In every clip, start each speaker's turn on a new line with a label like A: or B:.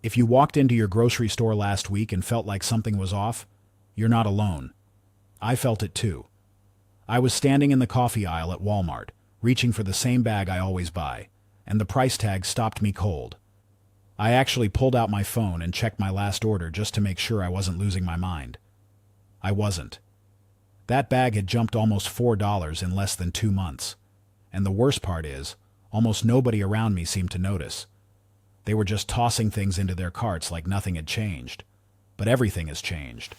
A: If you walked into your grocery store last week and felt like something was off, you're not alone. I felt it too. I was standing in the coffee aisle at Walmart, reaching for the same bag I always buy, and the price tag stopped me cold. I actually pulled out my phone and checked my last order just to make sure I wasn't losing my mind. I wasn't. That bag had jumped almost $4 in less than 2 months. And the worst part is, almost nobody around me seemed to notice. They were just tossing things into their carts like nothing had changed. But everything has changed.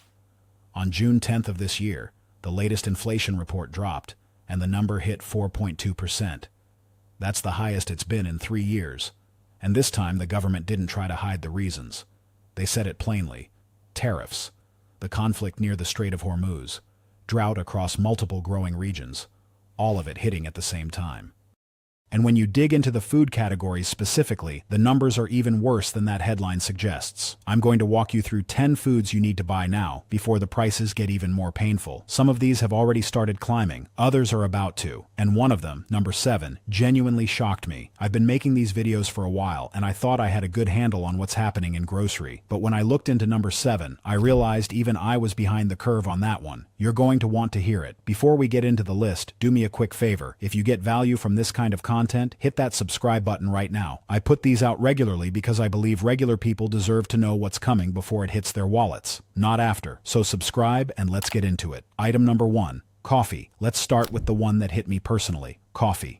A: On June 10th of this year, the latest inflation report dropped, and the number hit 4.2%. That's the highest it's been in 3 years. And this time the government didn't try to hide the reasons. They said it plainly. Tariffs, the conflict near the Strait of Hormuz, drought across multiple growing regions, all of it hitting at the same time. And when you dig into the food categories specifically, the numbers are even worse than that headline suggests. I'm going to walk you through 10 foods you need to buy now before the prices get even more painful. Some of these have already started climbing, others are about to, and one of them, number 7, genuinely shocked me. I've been making these videos for a while, and I thought I had a good handle on what's happening in grocery, but when I looked into number 7, I realized even I was behind the curve on that one. You're going to want to hear it. Before we get into the list, do me a quick favor. If you get value from this kind of content, hit that subscribe button right now. I put these out regularly because I believe regular people deserve to know what's coming before it hits their wallets, not after. So subscribe and let's get into it. Item number 1, coffee. Let's start with the one that hit me personally, coffee.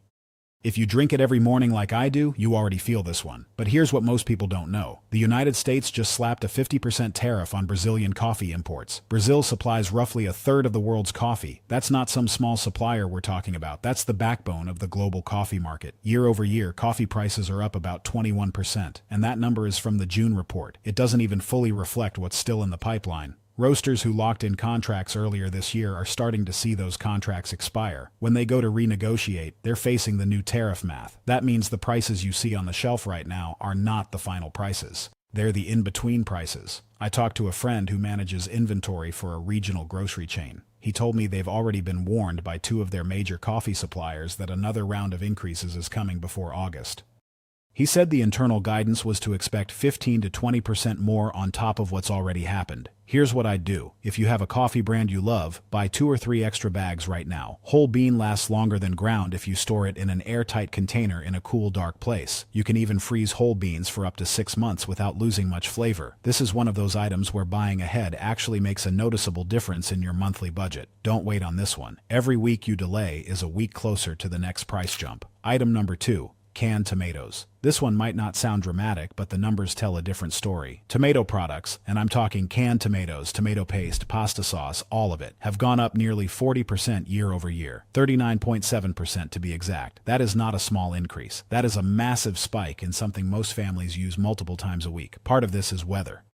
A: If you drink it every morning like I do, you already feel this one. But here's what most people don't know. The United States just slapped a 50% tariff on Brazilian coffee imports. Brazil supplies roughly a third of the world's coffee. That's not some small supplier we're talking about. That's the backbone of the global coffee market. Year over year, coffee prices are up about 21%. And that number is from the June report. It doesn't even fully reflect what's still in the pipeline. Roasters who locked in contracts earlier this year are starting to see those contracts expire. When they go to renegotiate, they're facing the new tariff math. That means the prices you see on the shelf right now are not the final prices. They're the in-between prices. I talked to a friend who manages inventory for a regional grocery chain. He told me they've already been warned by 2 of their major coffee suppliers that another round of increases is coming before August. He said the internal guidance was to expect 15 to 20% more on top of what's already happened. Here's what I'd do. If you have a coffee brand you love, buy 2 or 3 extra bags right now. Whole bean lasts longer than ground if you store it in an airtight container in a cool, dark place. You can even freeze whole beans for up to 6 months without losing much flavor. This is one of those items where buying ahead actually makes a noticeable difference in your monthly budget. Don't wait on this one. Every week you delay is a week closer to the next price jump. Item number 2. Canned tomatoes. This one might not sound dramatic, but the numbers tell a different story. Tomato products, and I'm talking canned tomatoes, tomato paste, pasta sauce, all of it, have gone up nearly 40% year over year. 39.7% to be exact. That is not a small increase. That is a massive spike in something most families use multiple times a week. Part of this is weather.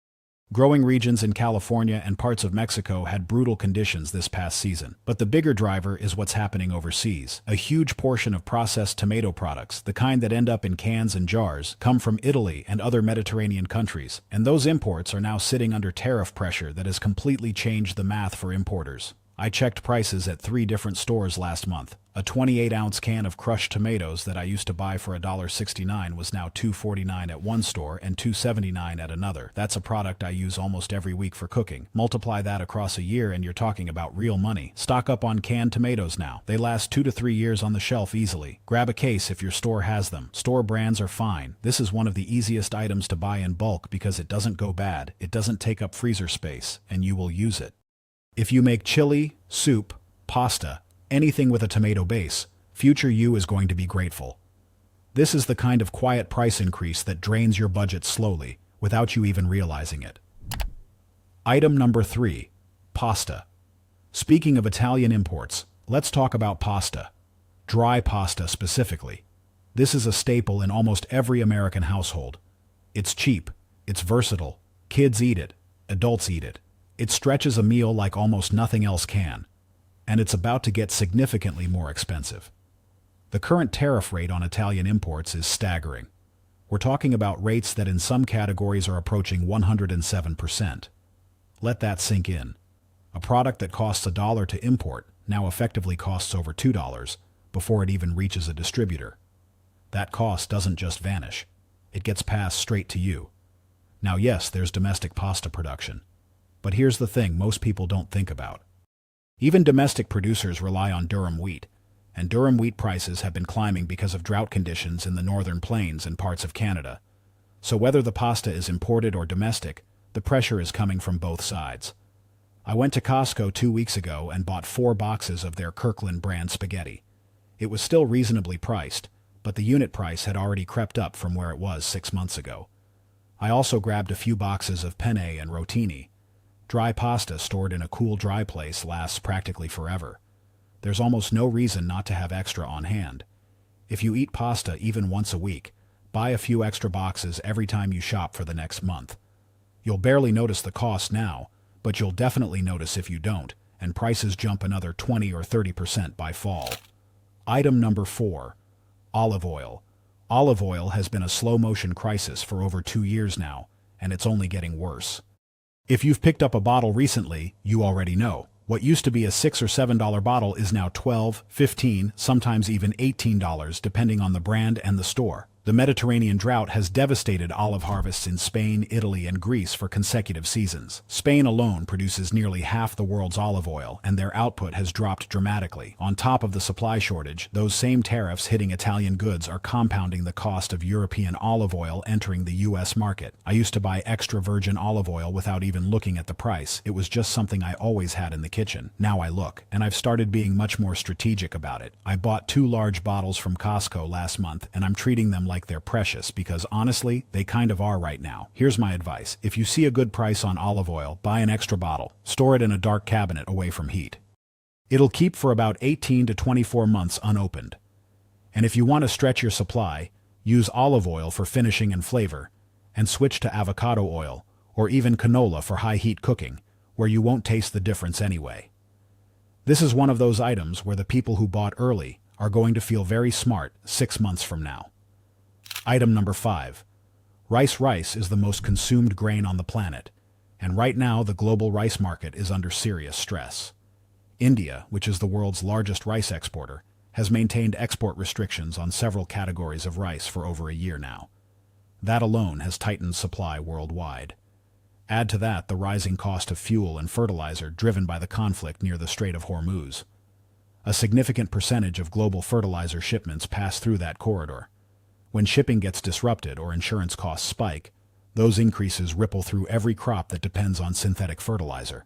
A: Growing regions in California and parts of Mexico had brutal conditions this past season. But the bigger driver is what's happening overseas. A huge portion of processed tomato products, the kind that end up in cans and jars, come from Italy and other Mediterranean countries. And those imports are now sitting under tariff pressure that has completely changed the math for importers. I checked prices at 3 different stores last month. A 28-ounce can of crushed tomatoes that I used to buy for $1.69 was now $2.49 at one store and $2.79 at another. That's a product I use almost every week for cooking. Multiply that across a year and you're talking about real money. Stock up on canned tomatoes now. They last 2 to 3 years on the shelf easily. Grab a case if your store has them. Store brands are fine. This is one of the easiest items to buy in bulk because it doesn't go bad, it doesn't take up freezer space, and you will use it. If you make chili, soup, pasta, anything with a tomato base, future you is going to be grateful. This is the kind of quiet price increase that drains your budget slowly, without you even realizing it. Item number 3. Pasta. Speaking of Italian imports, let's talk about pasta. Dry pasta specifically. This is a staple in almost every American household. It's cheap, it's versatile, kids eat it, adults eat it. It stretches a meal like almost nothing else can. And it's about to get significantly more expensive. The current tariff rate on Italian imports is staggering. We're talking about rates that in some categories are approaching 107%. Let that sink in. A product that costs $1 to import now effectively costs over $2 before it even reaches a distributor. That cost doesn't just vanish. It gets passed straight to you. Now yes, there's domestic pasta production. But here's the thing most people don't think about. Even domestic producers rely on durum wheat, and durum wheat prices have been climbing because of drought conditions in the northern plains and parts of Canada. So whether the pasta is imported or domestic, the pressure is coming from both sides. I went to Costco 2 weeks ago and bought 4 boxes of their Kirkland brand spaghetti. It was still reasonably priced, but the unit price had already crept up from where it was 6 months ago. I also grabbed a few boxes of penne and rotini. Dry pasta stored in a cool dry place lasts practically forever. There's almost no reason not to have extra on hand. If you eat pasta even once a week, buy a few extra boxes every time you shop for the next month. You'll barely notice the cost now, but you'll definitely notice if you don't, and prices jump another 20 or 30% by fall. Item number 4. Olive oil. Olive oil has been a slow-motion crisis for over 2 years now, and it's only getting worse. If you've picked up a bottle recently, you already know. What used to be a $6 or $7 bottle is now $12, $15, sometimes even $18, depending on the brand and the store. The Mediterranean drought has devastated olive harvests in Spain, Italy, and Greece for consecutive seasons. Spain alone produces nearly half the world's olive oil, and their output has dropped dramatically. On top of the supply shortage, those same tariffs hitting Italian goods are compounding the cost of European olive oil entering the U.S. market. I used to buy extra virgin olive oil without even looking at the price. It was just something I always had in the kitchen. Now I look, and I've started being much more strategic about it. I bought 2 large bottles from Costco last month, and I'm treating them like they're precious because honestly, they kind of are right now. Here's my advice. If you see a good price on olive oil, buy an extra bottle. Store it in a dark cabinet away from heat. It'll keep for about 18 to 24 months unopened. And if you want to stretch your supply, use olive oil for finishing and flavor, and switch to avocado oil, or even canola for high heat cooking, where you won't taste the difference anyway. This is one of those items where the people who bought early are going to feel very smart 6 months from now. Item number 5. Rice is the most consumed grain on the planet, and right now the global rice market is under serious stress. India, which is the world's largest rice exporter, has maintained export restrictions on several categories of rice for over a year now. That alone has tightened supply worldwide. Add to that the rising cost of fuel and fertilizer driven by the conflict near the Strait of Hormuz. A significant percentage of global fertilizer shipments pass through that corridor. When shipping gets disrupted or insurance costs spike, those increases ripple through every crop that depends on synthetic fertilizer.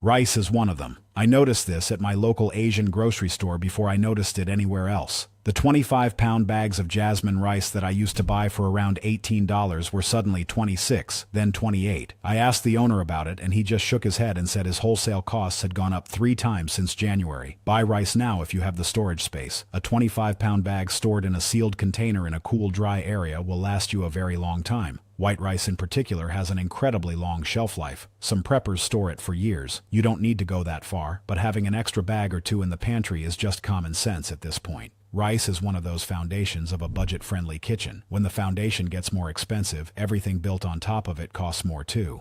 A: Rice is one of them. I noticed this at my local Asian grocery store before I noticed it anywhere else. The 25-pound bags of jasmine rice that I used to buy for around $18 were suddenly $26, then $28. I asked the owner about it and he just shook his head and said his wholesale costs had gone up 3 times since January. Buy rice now if you have the storage space. A 25-pound bag stored in a sealed container in a cool, dry area will last you a very long time. White rice in particular has an incredibly long shelf life. Some preppers store it for years. You don't need to go that far, but having an extra bag or 2 in the pantry is just common sense at this point. Rice is one of those foundations of a budget-friendly kitchen. When the foundation gets more expensive, everything built on top of it costs more too.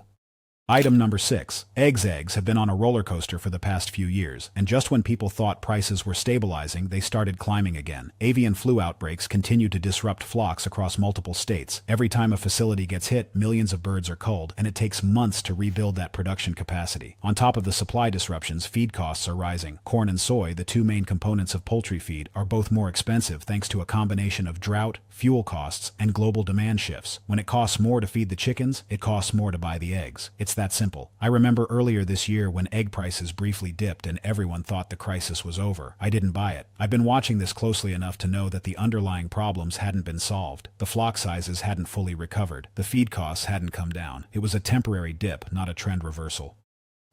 A: Item number 6. Eggs have been on a roller coaster for the past few years, and just when people thought prices were stabilizing, they started climbing again. Avian flu outbreaks continue to disrupt flocks across multiple states. Every time a facility gets hit, millions of birds are culled, and it takes months to rebuild that production capacity. On top of the supply disruptions, feed costs are rising. Corn and soy, the 2 main components of poultry feed, are both more expensive thanks to a combination of drought, fuel costs, and global demand shifts. When it costs more to feed the chickens, it costs more to buy the eggs. It's that simple. I remember earlier this year when egg prices briefly dipped and everyone thought the crisis was over. I didn't buy it. I've been watching this closely enough to know that the underlying problems hadn't been solved. The flock sizes hadn't fully recovered. The feed costs hadn't come down. It was a temporary dip, not a trend reversal.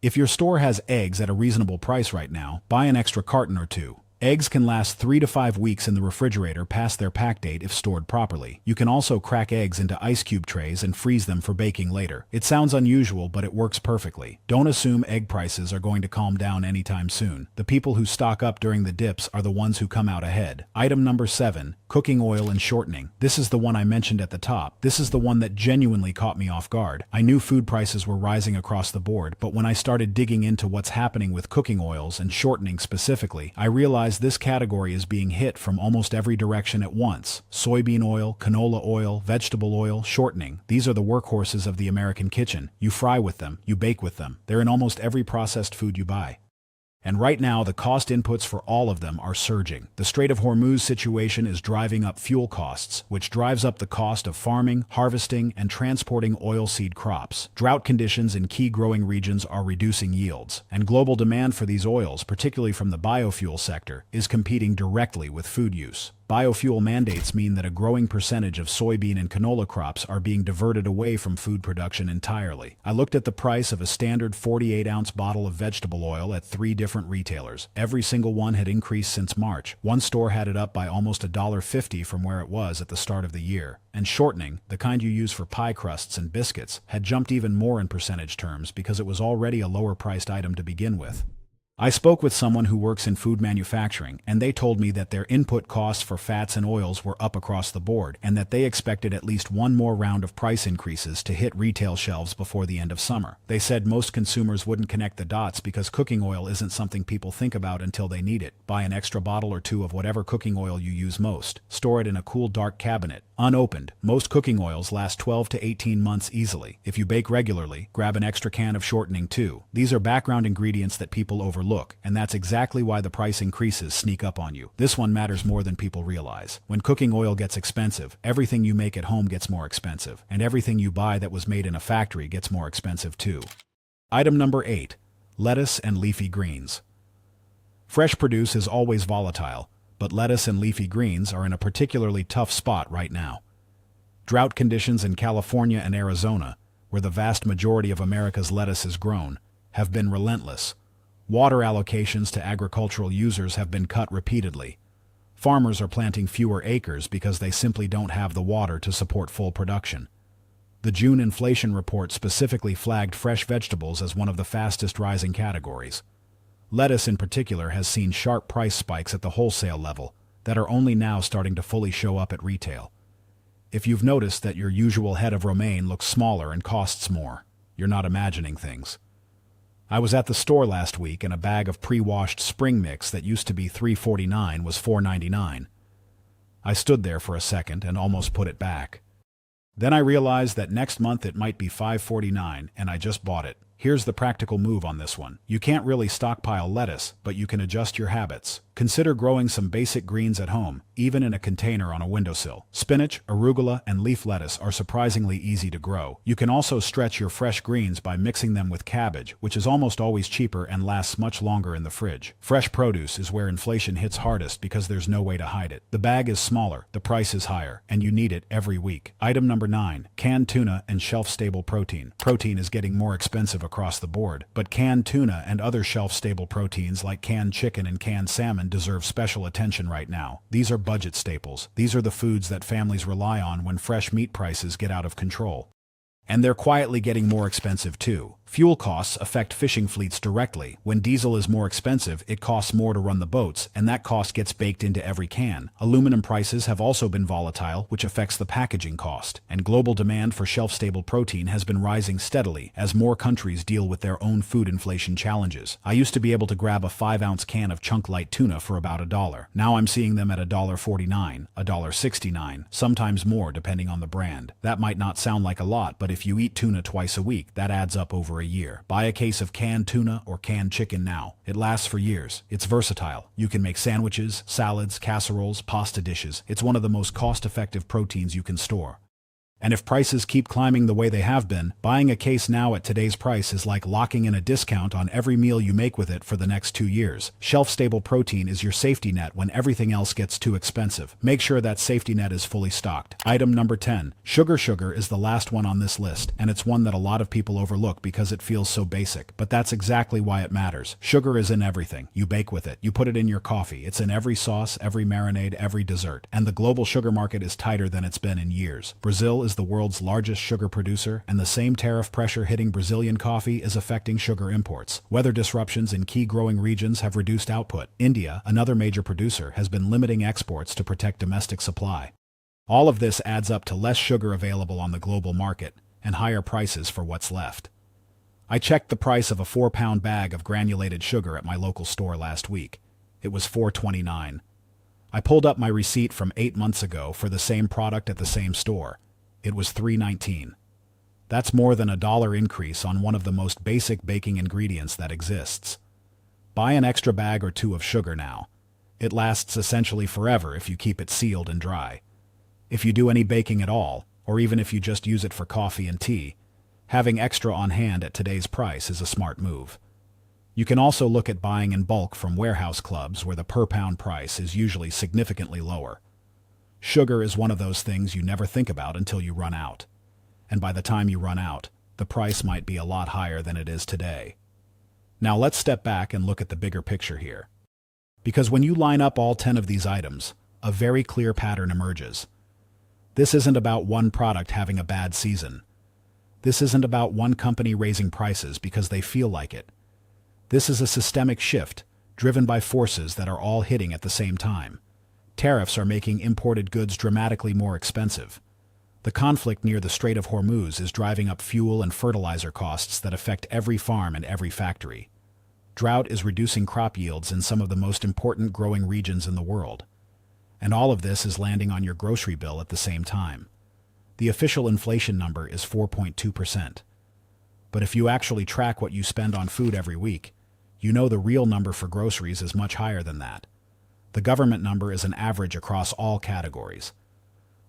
A: If your store has eggs at a reasonable price right now, buy an extra carton or 2. Eggs can last 3 to 5 weeks in the refrigerator past their pack date if stored properly. You can also crack eggs into ice cube trays and freeze them for baking later. It sounds unusual, but it works perfectly. Don't assume egg prices are going to calm down anytime soon. The people who stock up during the dips are the ones who come out ahead. Item number 7. Cooking oil and shortening. This is the one I mentioned at the top. This is the one that genuinely caught me off guard. I knew food prices were rising across the board, but when I started digging into what's happening with cooking oils and shortening specifically, I realized realize this category is being hit from almost every direction at once. Soybean oil, canola oil, vegetable oil, shortening. These are the workhorses of the American kitchen. You fry with them, you bake with them. They're in almost every processed food you buy. And right now, the cost inputs for all of them are surging. The Strait of Hormuz situation is driving up fuel costs, which drives up the cost of farming, harvesting, and transporting oilseed crops. Drought conditions in key growing regions are reducing yields, and global demand for these oils, particularly from the biofuel sector, is competing directly with food use. Biofuel mandates mean that a growing percentage of soybean and canola crops are being diverted away from food production entirely. I looked at the price of a standard 48-ounce bottle of vegetable oil at 3 different retailers. Every single one had increased since March. One store had it up by almost $1.50 from where it was at the start of the year. And shortening, the kind you use for pie crusts and biscuits, had jumped even more in percentage terms because it was already a lower-priced item to begin with. I spoke with someone who works in food manufacturing, and they told me that their input costs for fats and oils were up across the board, and that they expected at least one more round of price increases to hit retail shelves before the end of summer. They said most consumers wouldn't connect the dots because cooking oil isn't something people think about until they need it. Buy an extra bottle or two of whatever cooking oil you use most. Store it in a cool, dark cabinet, unopened. Most cooking oils last 12 to 18 months easily. If you bake regularly, grab an extra can of shortening too. These are background ingredients that people overlook, and that's exactly why the price increases sneak up on you. This one matters more than people realize. When cooking oil gets expensive, everything you make at home gets more expensive, and everything you buy that was made in a factory gets more expensive too. Item number 8. Lettuce and leafy greens. Fresh produce is always volatile, but lettuce and leafy greens are in a particularly tough spot right now. Drought conditions in California and Arizona, where the vast majority of America's lettuce is grown, have been relentless. Water allocations to agricultural users have been cut repeatedly. Farmers are planting fewer acres because they simply don't have the water to support full production. The June inflation report specifically flagged fresh vegetables as one of the fastest rising categories. Lettuce in particular has seen sharp price spikes at the wholesale level that are only now starting to fully show up at retail. If you've noticed that your usual head of romaine looks smaller and costs more, you're not imagining things. I was at the store last week and a bag of pre-washed spring mix that used to be $3.49 was $4.99. I stood there for a second and almost put it back. Then I realized that next month it might be $5.49 and I just bought it. Here's the practical move on this one. You can't really stockpile lettuce, but you can adjust your habits. Consider growing some basic greens at home, even in a container on a windowsill. Spinach, arugula, and leaf lettuce are surprisingly easy to grow. You can also stretch your fresh greens by mixing them with cabbage, which is almost always cheaper and lasts much longer in the fridge. Fresh produce is where inflation hits hardest because there's no way to hide it. The bag is smaller, the price is higher, and you need it every week. Item number 9. Canned tuna and shelf-stable protein. Protein is getting more expensive across the board, but canned tuna and other shelf-stable proteins like canned chicken and canned salmon deserve special attention right now. These are budget staples. These are the foods that families rely on when fresh meat prices get out of control. And they're quietly getting more expensive too. Fuel costs affect fishing fleets directly. When diesel is more expensive, it costs more to run the boats, and that cost gets baked into every can. Aluminum prices have also been volatile, which affects the packaging cost. And global demand for shelf-stable protein has been rising steadily as more countries deal with their own food inflation challenges. I used to be able to grab a 5-ounce can of chunk light tuna for about $1. Now I'm seeing them at $1.49, $1.69, sometimes more depending on the brand. That might not sound like a lot, but if you eat tuna twice a week, that adds up over a year. Buy a case of canned tuna or canned chicken now. It lasts for years. It's versatile. You can make sandwiches, salads, casseroles, pasta dishes. It's one of the most cost-effective proteins you can store. And if prices keep climbing the way they have been, buying a case now at today's price is like locking in a discount on every meal you make with it for the next 2 years. Shelf-stable protein is your safety net when everything else gets too expensive. Make sure that safety net is fully stocked. Item number 10. Sugar is the last one on this list, and it's one that a lot of people overlook because it feels so basic. But that's exactly why it matters. Sugar is in everything. You bake with it. You put it in your coffee. It's in every sauce, every marinade, every dessert. And the global sugar market is tighter than it's been in years. Brazil is the world's largest sugar producer, and the same tariff pressure hitting Brazilian coffee is affecting sugar imports. Weather disruptions in key growing regions have reduced output. India, another major producer, has been limiting exports to protect domestic supply. All of this adds up to less sugar available on the global market and higher prices for what's left. I checked the price of a 4-pound bag of granulated sugar at my local store last week. It was $4.29. I pulled up my receipt from 8 months ago for the same product at the same store. It was $3.19. That's more than $1 increase on one of the most basic baking ingredients that exists. Buy an extra bag or two of sugar now. It lasts essentially forever if you keep it sealed and dry. If you do any baking at all, or even if you just use it for coffee and tea, having extra on hand at today's price is a smart move. You can also look at buying in bulk from warehouse clubs where the per-pound price is usually significantly lower. Sugar is one of those things you never think about until you run out. And by the time you run out, the price might be a lot higher than it is today. Now let's step back and look at the bigger picture here. Because when you line up all 10 of these items, a very clear pattern emerges. This isn't about one product having a bad season. This isn't about one company raising prices because they feel like it. This is a systemic shift, driven by forces that are all hitting at the same time. Tariffs are making imported goods dramatically more expensive. The conflict near the Strait of Hormuz is driving up fuel and fertilizer costs that affect every farm and every factory. Drought is reducing crop yields in some of the most important growing regions in the world. And all of this is landing on your grocery bill at the same time. The official inflation number is 4.2%. But if you actually track what you spend on food every week, you know the real number for groceries is much higher than that. The government number is an average across all categories.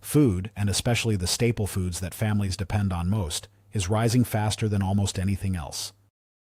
A: Food, and especially the staple foods that families depend on most, is rising faster than almost anything else.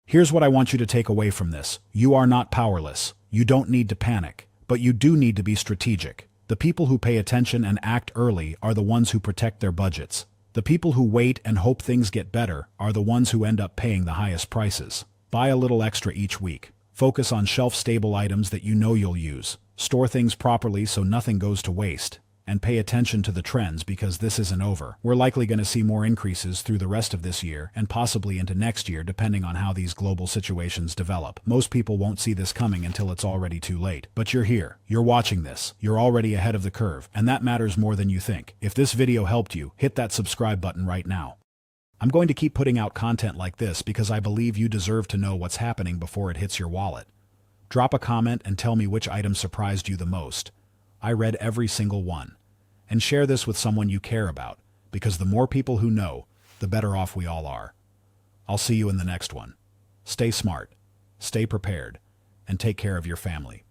A: Here's what I want you to take away from this. You are not powerless. You don't need to panic, but you do need to be strategic. The people who pay attention and act early are the ones who protect their budgets. The people who wait and hope things get better are the ones who end up paying the highest prices. Buy a little extra each week. Focus on shelf-stable items that you know you'll use. Store things properly so nothing goes to waste. And pay attention to the trends because this isn't over. We're likely going to see more increases through the rest of this year and possibly into next year depending on how these global situations develop. Most people won't see this coming until it's already too late. But you're here. You're watching this. You're already ahead of the curve, and that matters more than you think. If this video helped you, hit that subscribe button right now. I'm going to keep putting out content like this because I believe you deserve to know what's happening before it hits your wallet. Drop a comment and tell me which item surprised you the most. I read every single one. And share this with someone you care about, because the more people who know, the better off we all are. I'll see you in the next one. Stay smart, stay prepared, and take care of your family.